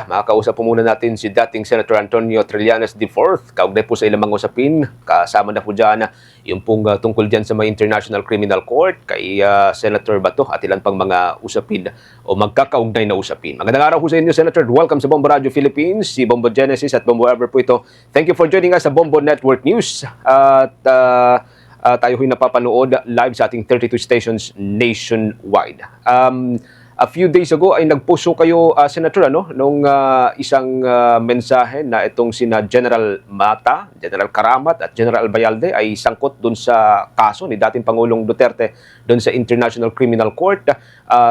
Makakausap po muna natin si dating Senator Antonio Trillanes IV. Kaugnay po sa ilang mga usapin. Kasama na po dyan yung pong tungkol dyan sa may International Criminal Court kay Senator Bato at ilan pang mga usapin o magkakaugnay na usapin. Magandang araw po sa inyo, Senator. Welcome sa Bombo Radio Philippines, si Bombo Genesis at Bombo Ever po ito. Thank you for joining us sa Bombo Network News. At tayo ho'y napapanood live sa ating 32 stations nationwide. A few days ago ay nagpost kayo, Senator, nung isang mensahe na itong sina General Mata, General Karamat at General Albayalde ay sangkot dun sa kaso ni dating Pangulong Duterte dun sa International Criminal Court.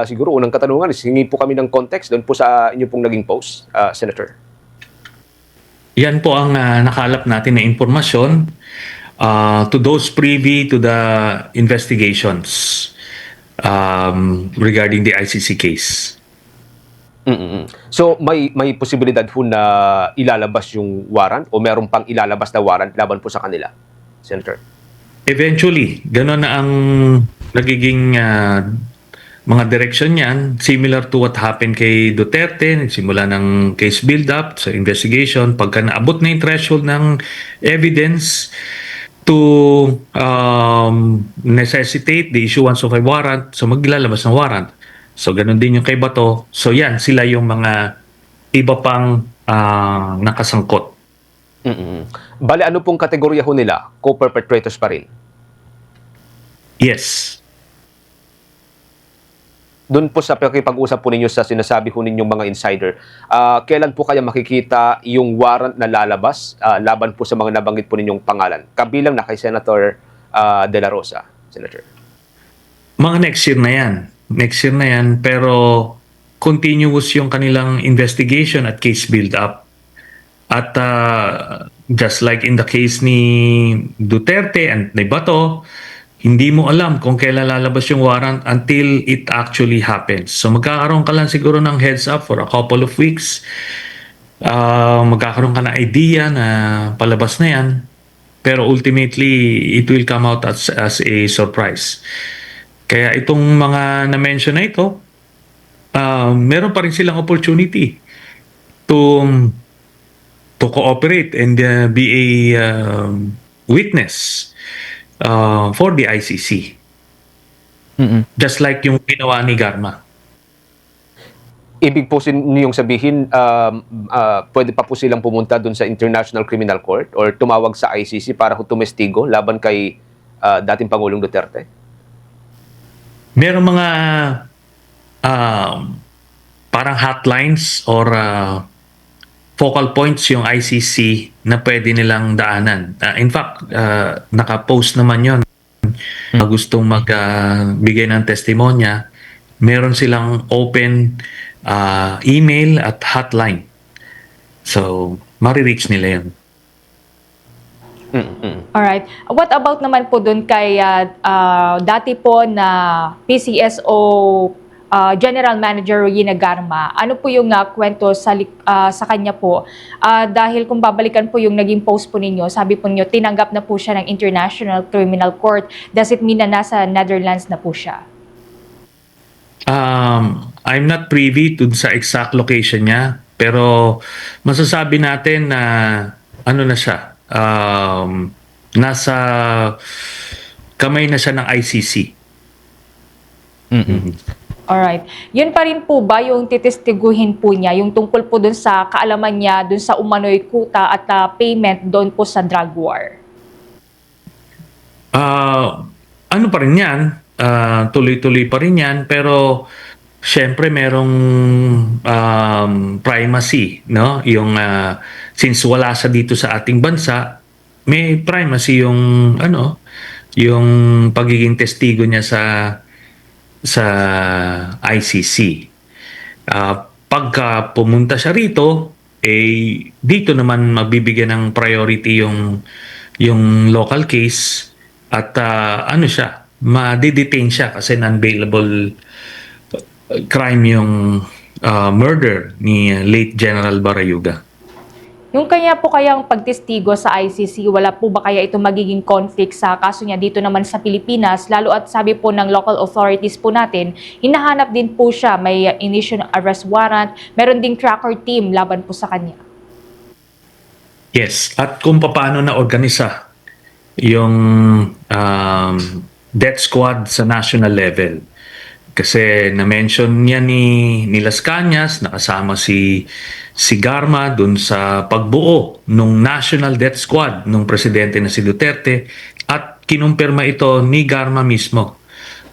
Siguro unang katanungan, hingi po kami ng context dun po sa inyo pong naging post, Senator. Yan po ang nakalap natin na impormasyon to those privy to the investigations regarding the ICC case. So may posibilidad po na ilalabas yung warrant o meron pang ilalabas na warrant laban po sa kanila, Senator? Eventually, gano'n na ang nagiging mga direction niyan, similar to what happened kay Duterte. Nagsimula ng case build-up sa investigation. Pagka naabot na yung threshold ng evidence to necessitate the issuance of a warrant, so maglalabas ng warrant. So ganun din yung kay Bato. So yan, sila yung mga iba pang nakasangkot. Bale, ano pong kategorya ho nila? Co-perpetrators pa rin? Yes. Doon po sa pakipag-usap po ninyo sa sinasabi po ninyong mga insider, kailan po kaya makikita yung warrant na lalabas laban po sa mga nabanggit po ninyong pangalan? Kabilang na kay Senator De La Rosa, Senator. Mga next year na yan. Next year na yan, pero continuous yung kanilang investigation at case build-up. At just like in the case ni Duterte and ni Bato, hindi mo alam kung kailan lalabas yung warrant until it actually happens. So magkakaroon ka lang siguro ng heads up for a couple of weeks. Magkakaroon ka ng idea na palabas na yan. Pero ultimately, it will come out as a surprise. Kaya itong mga na-mention na ito, meron pa rin silang opportunity to cooperate and be a witness for the ICC. Just like yung ginawa ni Garma. Ibig po niyong sabihin, pwede pa po silang pumunta dun sa International Criminal Court or tumawag sa ICC para tumestigo laban kay dating Pangulong Duterte? Meron mga parang hotlines or focal points yung ICC na pwede nilang daanan. In fact, naka-post naman yon. Gustong magbigay ng testimonya, meron silang open email at hotline. So, marireach nila yun. Alright. What about naman po dun kay dati po na PCSO General Manager Regina Garma? Ano po yung kwento sa kanya po? Dahil kung babalikan po yung naging post po ninyo, sabi po ninyo, tinanggap na po siya ng International Criminal Court. Does it mean na nasa Netherlands na po siya? I'm not privy to sa exact location niya, pero masasabi natin na ano na siya, nasa kamay na siya ng ICC. Alright. Yun pa rin po ba yung titestiguhin po niya, yung tungkol po dun sa kaalaman niya, dun sa umano'y kuta at payment doon po sa drug war? Ano pa rin yan? Tuloy-tuloy pa rin yan, pero syempre merong primacy, no? Yung since wala siya dito sa ating bansa, may primacy yung yung pagiging testigo niya sa ICC. Pagka pumunta siya rito, dito naman mabibigyan ng priority yung local case at siya, ma-detain siya kasi non-bailable crime yung murder ni late General Barayuga. Yung kanya po kayang pagtestigo sa ICC, wala po ba kaya ito magiging conflict sa kaso niya dito naman sa Pilipinas? Lalo at sabi po ng local authorities po natin, hinahanap din po siya, may initial arrest warrant, meron ding tracker team laban po sa kanya. Yes, at kung paano na organisa yung death squad sa national level. Kasi na-mention niya ni Las Cañas, nakasama si Garma dun sa pagbuo ng National Death Squad nung presidente na si Duterte, at kinumpirma ito ni Garma mismo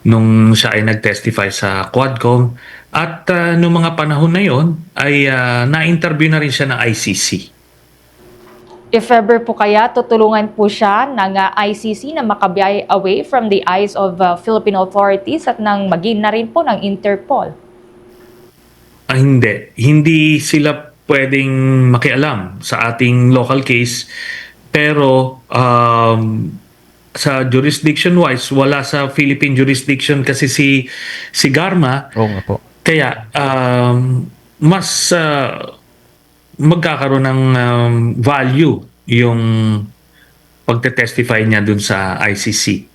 nung siya ay nag-testify sa Quadcom, at nung mga panahon na yon ay na-interview na rin siya ng ICC. If ever po kaya, tutulungan po siya ng ICC na makabiyay away from the eyes of Philippine authorities at nang maging na rin po ng Interpol. Hindi. Hindi sila pwedeng makialam sa ating local case, pero sa jurisdiction-wise, wala sa Philippine jurisdiction kasi si Garma. Oo nga po. Kaya mas magkakaroon ng value yung pagte-testify niya dun sa ICC.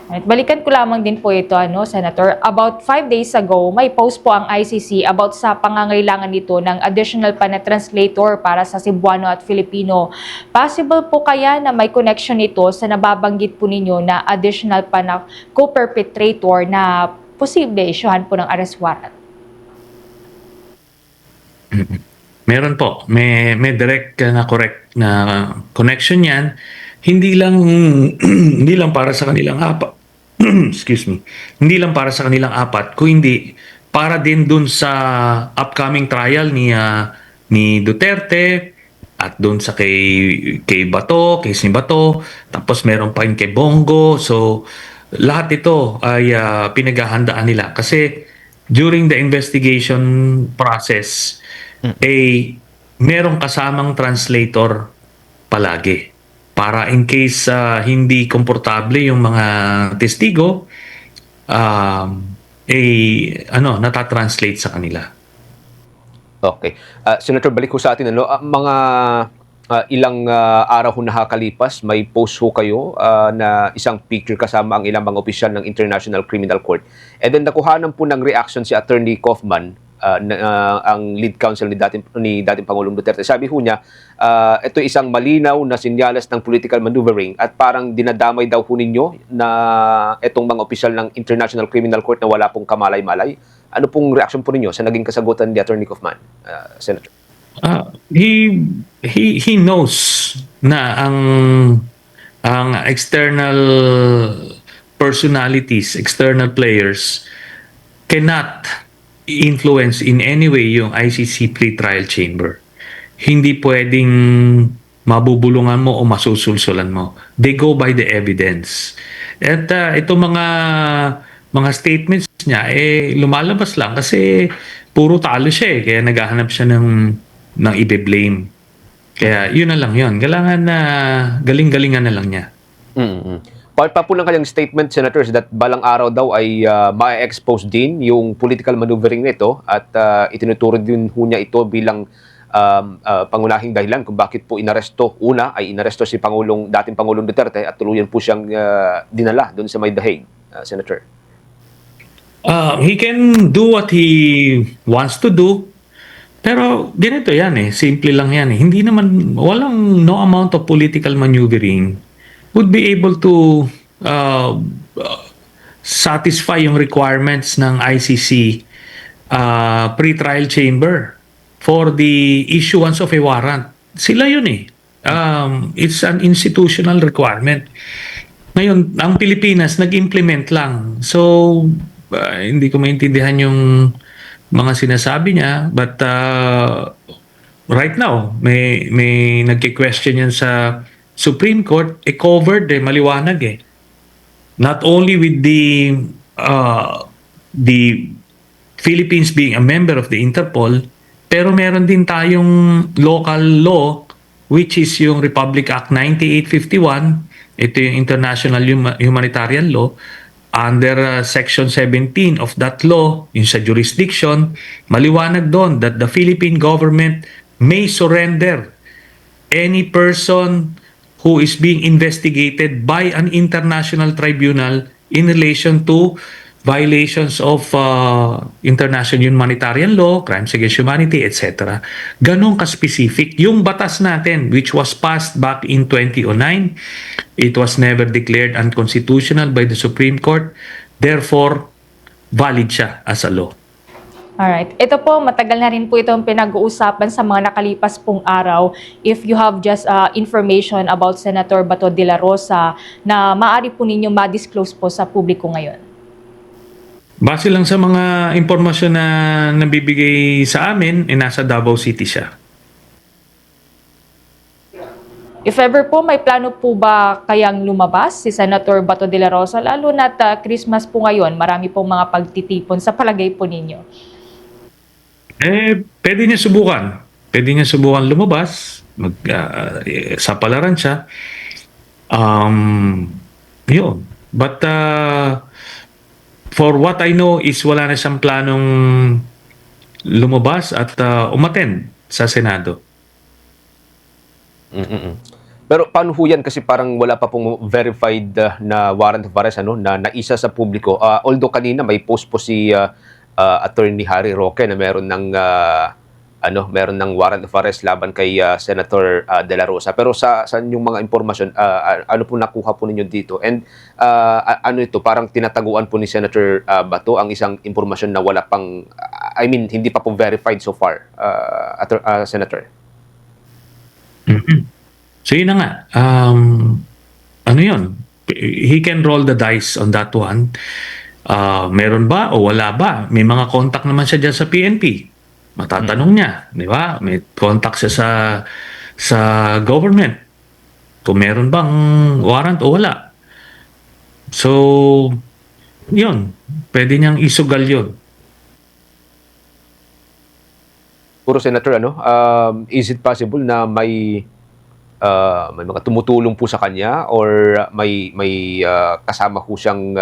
At balikan ko lamang din po ito, Senator. About 5 days ago, may post po ang ICC about sa pangangailangan nito ng additional pa na translator para sa Cebuano at Filipino. Possible po kaya na may connection nito sa nababanggit po ninyo na additional pa na co-perpetrator na posible isyuhan po ng arrest warrant? Meron po. May direct na correct na connection yan. Hindi lang para sa kanilang apat. Excuse me. Hindi lang para sa kanilang apat, kundi para din dun sa upcoming trial ni Duterte, at dun sa kay Bato, case ni Bato, tapos meron pa rin kay Bongo. So lahat ito ay pinaghahandaan nila kasi during the investigation process merong kasamang translator palagi para in case hindi komportable yung mga testigo, natatranslate sa kanila. Okay. Senator, balik ko sa atin. Mga ilang araw ho nakakalipas, may post ho kayo na isang picture kasama ang ilang mga opisyal ng International Criminal Court. And then nakuhanan po ng reaction si Attorney Kaufman, ang lead counsel ni dating Pangulong Duterte. Sabi ho niya, ito isang malinaw na sinyalas ng political maneuvering at parang dinadamay daw ho ninyo na itong mga opisyal ng International Criminal Court na wala pong kamalay-malay. Ano pong reaction po ninyo sa naging kasagutan ni Attorney Kaufman, Senator? He knows na ang external personalities, external players cannot influence in any way yung ICC pre-trial chamber. Hindi pwedeng mabubulungan mo o masusulsulan mo. They go by the evidence. At itong mga statements niya lumalabas lang kasi puro talo siya kaya naghahanap siya ng ibe-blame. Kaya yun na lang yun. Kailangan na galing-galingan na lang niya. Part pa po ng kanyang statement, Senators, that balang araw daw ay ma-expose din yung political maneuvering nito at itinuturo din ho niya ito bilang pangunahing dahilan kung bakit po inaresto. Una ay inaresto si dating Pangulong Duterte at tuluyan po siyang dinala doon sa may The Hague, Senator. He can do what he wants to do. Pero ganito yan simple lang yan Hindi naman, no amount of political maneuvering would be able to satisfy yung requirements ng ICC pre-trial chamber for the issuance of a warrant. Sila yun it's an institutional requirement. Ngayon, ang Pilipinas nag-implement lang. So, hindi ko maintindihan yung mga sinasabi niya, but right now may nagki-question yan sa Supreme Court, covered maliwanag not only with the Philippines being a member of the Interpol, pero meron din tayong local law which is yung Republic Act 9851. Ito yung international humanitarian law. Under Section 17 of that law, yung sa jurisdiction, maliwanag doon that the Philippine government may surrender any person who is being investigated by an international tribunal in relation to violations of international humanitarian law, crimes against humanity, etc. Ganon ka-specific. Yung batas natin, which was passed back in 2009, it was never declared unconstitutional by the Supreme Court. Therefore, valid siya as a law. Alright. Ito po, matagal na rin po itong pinag-uusapan sa mga nakalipas pong araw. If you have just information about Senator Bato de la Rosa na maaari po ninyo ma-disclose po sa publiko ngayon. Base lang sa mga impormasyon na nabibigay sa amin, nasa Davao City siya. If ever po, may plano po ba kayang lumabas si Senator Bato de la Rosa? Lalo na't Christmas po ngayon, marami pong mga pagtitipon sa palagay po ninyo. Pwede niya subukan. Pwede niya subukan lumabas, sa palaran siya. Yun. But for what I know is wala na siyang planong lumabas at umattend sa Senado. Pero paano ho yan? Kasi parang wala pa pong verified na warrant of arrest na naisa sa publiko. Although kanina may post po si Attorney Harry Roque na meron ng warrant of arrest laban kay Senator De La Rosa. Pero sa yung mga impormasyon, ano po nakuha po ninyo dito? And ano ito, parang tinataguan po ni Senator Bato ang isang impormasyon na wala pang, hindi pa po verified so far, Senator. So yun na nga. Ano yun? He can roll the dice on that one. Meron ba o wala ba? May mga contact naman siya dyan sa PNP. Matatanong niya, di ba? May contact siya sa government. Kung meron bang warrant o wala. So, yun. Pwede niyang isugal yun. Puro Senator, is it possible na may mga tumutulong po sa kanya or may kasama po siyang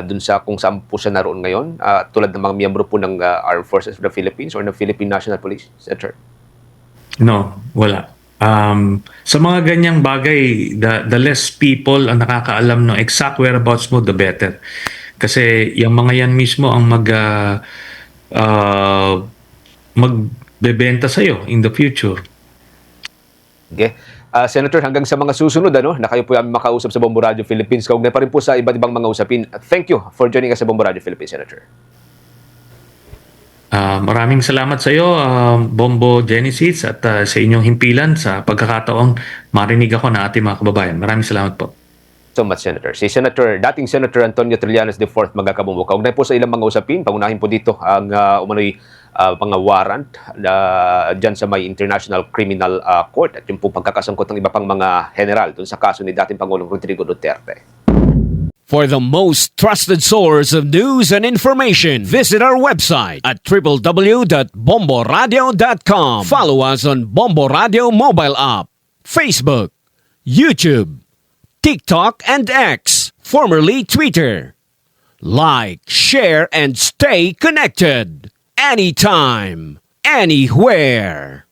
dun sa kung saan po siya naroon ngayon, tulad ng mga miyembro po ng Armed Forces of the Philippines or ng Philippine National Police, Senator? No, wala. Sa mga ganyang bagay, the less people ang nakakaalam ng exact whereabouts mo, the better. Kasi yung mga yan mismo ang magbebenta sa'yo in the future. Okay. Senator, hanggang sa mga susunod na kayo po yung makausap sa Bombo Radio Philippines, kaugnay pa rin po sa iba't ibang mga usapin. Thank you for joining us sa Bombo Radio Philippines, Senator. Maraming salamat sa iyo, Bombo Genesis, at sa inyong himpilan sa pagkakataong marinig ako na ating mga kababayan. Maraming salamat po. So much, Senator. Si dating Senator Antonio Trillanes IV, magkakabombo. Kaugnay po sa ilang mga usapin, pangunahin po dito ang umano'y mga warrant dyan sa may International Criminal Court at yung po pagkakasangkot ng iba pang mga general dun sa kaso ni dating Pangulong Rodrigo Duterte. For the most trusted source of news and information, visit our website at www.bomboradio.com. Follow us on Bombo Radio mobile app, Facebook, YouTube, TikTok, and X, formerly Twitter. Like, share, and stay connected. Anytime, anywhere.